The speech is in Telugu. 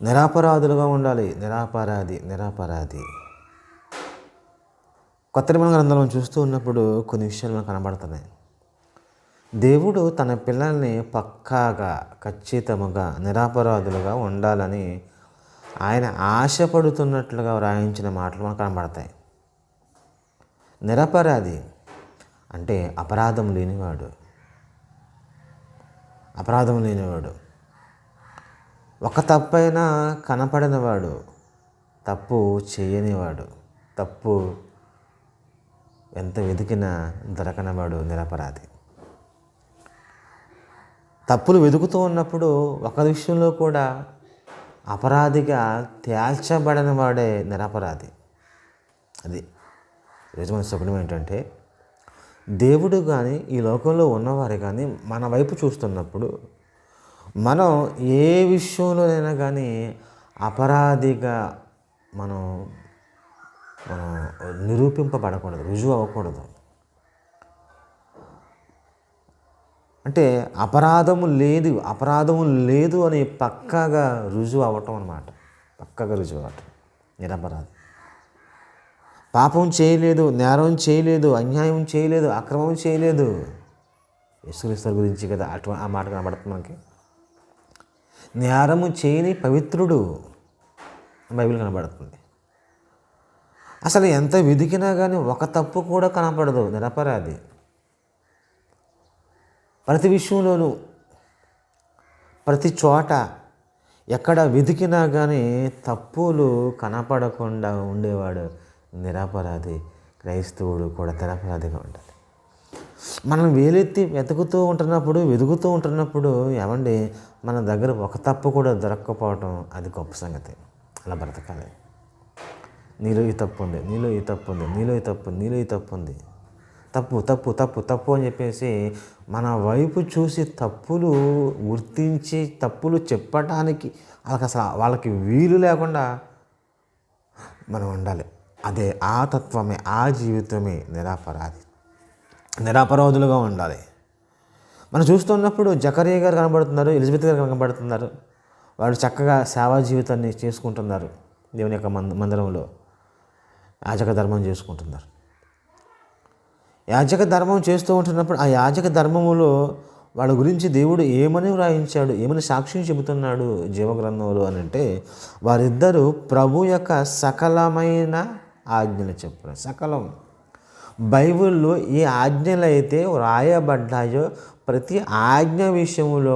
నిరపరాధులుగా ఉండాలి. నిరపరాధి. కొత్త నిబంధన గ్రంథంలో చూస్తూ ఉన్నప్పుడు కొన్ని విషయాలు మనకు కనబడుతున్నాయి. దేవుడు తన పిల్లల్ని పక్కాగా, ఖచ్చితముగా నిరపరాధులుగా ఉండాలని ఆయన ఆశపడుతున్నట్లుగా వ్రాయించిన మాటలు మనకు కనబడతాయి. నిరపరాధి అంటే అపరాధం లేనివాడు. ఒక తప్పైనా కనపడనివాడు, తప్పు చేయనివాడు, తప్పు ఎంత వెతికినా దొరకనివాడు నిరపరాధి. తప్పులు వెతుకుతూ ఉన్నప్పుడు ఒక విషయంలో కూడా అపరాధిగా తేల్చబడని వాడే నిరపరాధి. అది ఈరోజు మన సుగుణం ఏంటంటే, దేవుడు కానీ ఈ లోకంలో ఉన్నవారు కానీ మన వైపు చూస్తున్నప్పుడు మనం ఏ విషయంలోనైనా కానీ అపరాధిగా మనం నిరూపింపబడకూడదు, రుజువు అవ్వకూడదు. అంటే అపరాధము లేదు అని పక్కాగా రుజువు అవ్వటం అన్నమాట. నిరపరాధి. పాపం చేయలేదు, నేరం చేయలేదు, అన్యాయం చేయలేదు, అక్రమం చేయలేదు. యేసుక్రీస్తు గురించి కదా ఆ మాట కనబడుతుంది మనకి. నేరము చేయని పవిత్రుడు బైబిల్ కనబడుతుంది. అసలు ఎంత వెతికినా కానీ ఒక తప్పు కూడా కనపడదు. నిరపరాధి. ప్రతి విషయంలోనూ, ప్రతి చోట, ఎక్కడ వెతికినా కానీ తప్పులు కనపడకుండా ఉండేవాడు నిరపరాధి. క్రైస్తవుడు కూడా నిరపరాధిగా ఉండాలి. మనం వేలెత్తి వెతుకుతూ ఉంటున్నప్పుడు ఏమండి, మన దగ్గర ఒక తప్పు కూడా దొరక్కపోవటం అది గొప్ప సంగతి. అలా బ్రతకాలి. నీలో ఈ తప్పు ఉంది, నీలో ఈ తప్పు ఉంది, తప్పు అని చెప్పేసి మన వైపు చూసి తప్పులు గుర్తించి తప్పులు చెప్పటానికి వాళ్ళకి వీలు లేకుండా మనం ఉండాలి. అదే ఆ తత్వమే, ఆ జీవితమే నిరపరాధులుగా ఉండాలి. మనం చూస్తున్నప్పుడు జకరియా గారు కనబడుతున్నారు, ఎలిజబెత్ గారు కనబడుతున్నారు. వాళ్ళు చక్కగా సేవా జీవితాన్ని చేసుకుంటున్నారు. దేవుని యొక్క మందిరంలో యాజక ధర్మం చేసుకుంటున్నారు. యాజక ధర్మం చేస్తూ ఉంటున్నప్పుడు ఆ యాజక ధర్మములో వాళ్ళ గురించి దేవుడు ఏమని వ్రాయించాడు, ఏమని సాక్ష్యం చెబుతున్నాడు జీవగ్రంథంలో అని అంటే, వారిద్దరూ ప్రభు యొక్క సకలమైన ఆజ్ఞలు చెప్పారు. సకలం. బైబిల్లో ఏ ఆజ్ఞలు అయితే వ్రాయబడ్డాయో ప్రతి ఆజ్ఞ విషయంలో